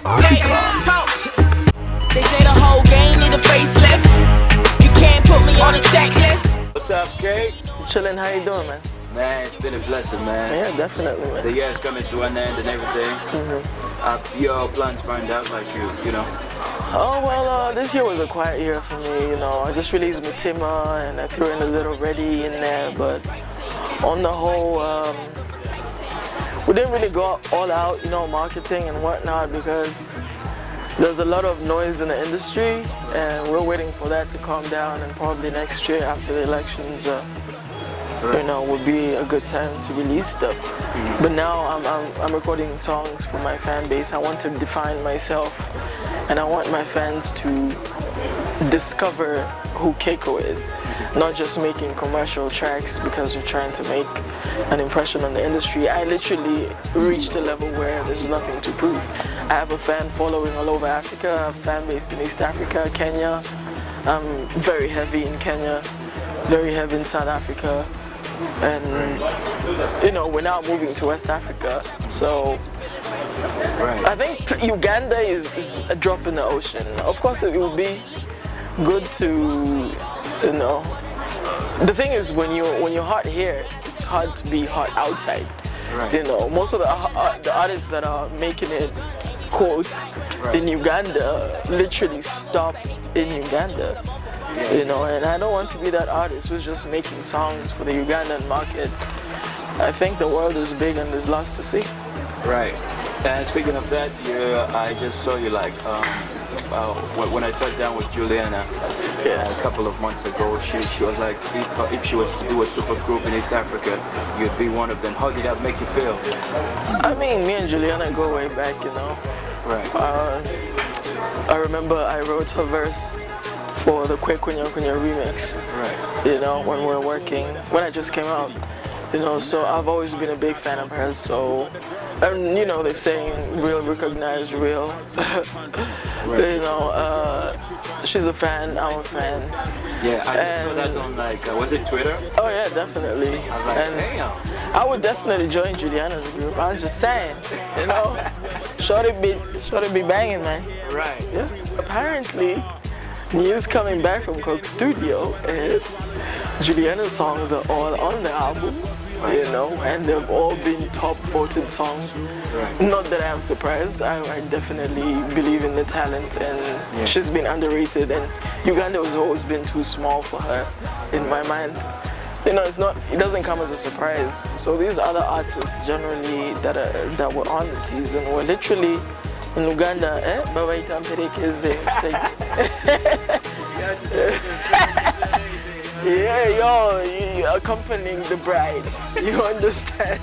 They say the whole game need a facelift. You can't put me on a checklist. What's up, Kate? Chillin', how you doing, man? Man, it's been a blessing, man. Yeah, definitely, man. The year's coming to an end and everything. Have your plans planned out like you know? Oh, well, this year was a quiet year for me, you know. I just released Mutima and I threw in a little Ready in there, but on the whole, we didn't really go all out, you know, marketing and whatnot because there's a lot of noise in the industry and we're waiting for that to calm down, and probably next year after the elections, you know, would be a good time to release stuff. But now I'm recording songs for my fan base. I want to define myself and I want my fans to discover who Keko is. Not just making commercial tracks because you're trying to make an impression on the industry. I literally reached a level where there's nothing to prove. I have a fan following all over Africa, I have a fan base in East Africa, Kenya. I'm very heavy in Kenya, very heavy in South Africa. And you know, we're now moving to West Africa. So I think Uganda is a drop in the ocean. Of course it would be good to, you know, the thing is when you're hot here, it's hard to be hot outside. You know, most of the artists that are making it, quote, in Uganda literally stop in Uganda. You know, and I don't want to be that artist who's just making songs for the Ugandan market. I think the world is big and there's lots to see. Right. And speaking of that, I just saw you like when I sat down with Juliana a couple of months ago. She was like, if she was to do a super group in East Africa, you'd be one of them. How did that make you feel? I mean, me and Juliana go way back, you know. Right. I remember I wrote her verse for the keko remix. Right. You know, when we were working, when I just came out. You know, so I've always been a big fan of hers. So, and you know, they're saying real recognize real. You know, she's a fan, I'm a fan. Yeah, I just saw that on like, was it Twitter? Oh yeah, definitely. I was like, damn. I would definitely join Juliana's group. I was just saying, you know, shorty be banging, man. Right. Yeah. Apparently, news coming back from Coke Studio is Juliana's songs are all on the album, you know, and they've all been top voted songs. Right. Not that I'm surprised, I definitely believe in the talent, and she's been underrated, and Uganda has always been too small for her, in my mind. You know, it doesn't come as a surprise. So these other artists generally that were on the season were literally in Uganda, Baba yeah, yo, you accompanying the bride, you understand?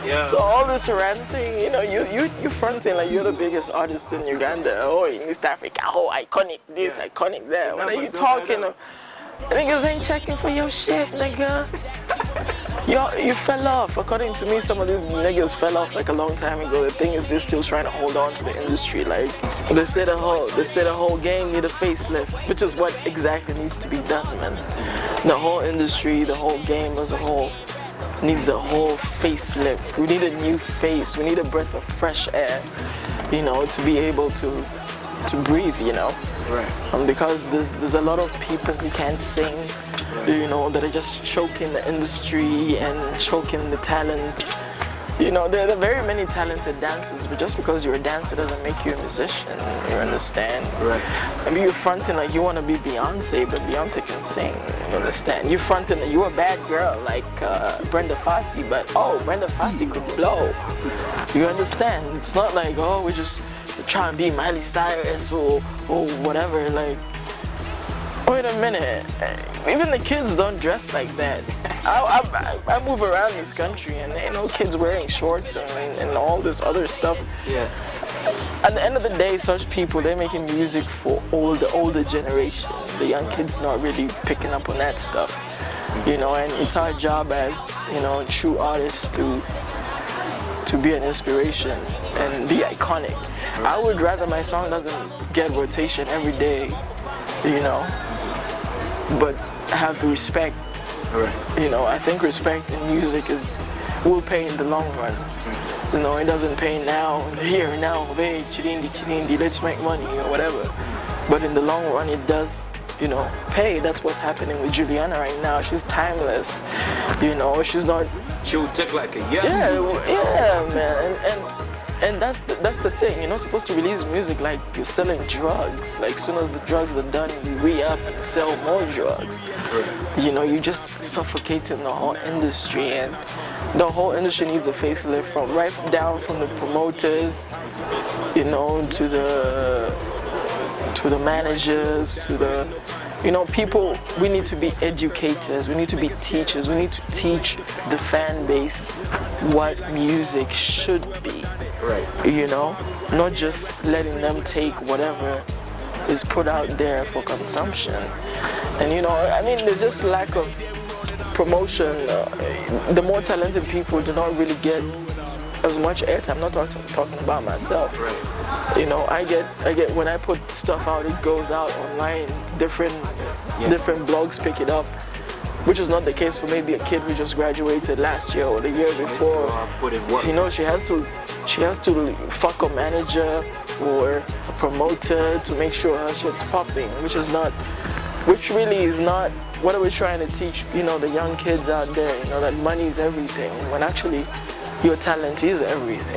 Yeah. So all this ranting, you know, you fronting like you're the biggest artist in Uganda, oh, in East Africa, oh, iconic this, iconic that. What are you talking of? Niggas ain't checking for your shit, nigga. You fell off. According to me, some of these niggas fell off like a long time ago. The thing is, they're still trying to hold on to the industry. Like they said, the whole game need a facelift, which is what exactly needs to be done, man. The whole industry, the whole game as a whole needs a whole facelift. We need a new face. We need a breath of fresh air, you know, to be able to breathe, you know. Right. Because there's a lot of people who can't sing, you know, that are just choking the industry and choking the talent. You know, there are very many talented dancers, but just because you're a dancer doesn't make you a musician, you understand? Right. I mean, you're fronting like you want to be Beyonce, but Beyonce can sing, you understand? You're fronting like you're a bad girl like Brenda Fassie, but oh, Brenda Fassie could blow. You understand? It's not like, oh, we just try and be Miley Cyrus or whatever. Like, wait a minute, even the kids don't dress like that. I move around this country and there ain't no kids wearing shorts and all this other stuff. Yeah. At the end of the day, such people, they're making music for the older generation. The young kids not really picking up on that stuff, you know. And it's our job as, you know, true artists to be an inspiration and be iconic. I would rather my song doesn't get rotation every day, you know, but have the respect. Right. You know, I think respect in music is will pay in the long run. You know, it doesn't pay now, here and now, hey, chirindi, let's make money or whatever. But in the long run, it does, you know, pay. That's what's happening with Juliana right now. She's timeless, you know, she's not... She would take like a year. Yeah, man, and that's the thing. You're not supposed to release music like you're selling drugs. Like, as soon as the drugs are done, you re-up and sell more drugs. You know, you're just suffocating the whole industry, and the whole industry needs a facelift, from right down from the promoters, you know, to the managers, to the, you know, people. We need to be educators, we need to be teachers, we need to teach the fan base what music should be. Right. You know, not just letting them take whatever is put out there for consumption. And you know, I mean, there's just lack of promotion. The more talented people do not really get as much airtime. I'm not talking about myself. Right. You know, I get when I put stuff out, it goes out online. Different blogs pick it up, which is not the case for maybe a kid who just graduated last year or the year before. You know, she has to fuck a manager or a promoter to make sure her shit's popping, which really is not what are we trying to teach, you know, the young kids out there, you know, that money is everything, when actually your talent is everything.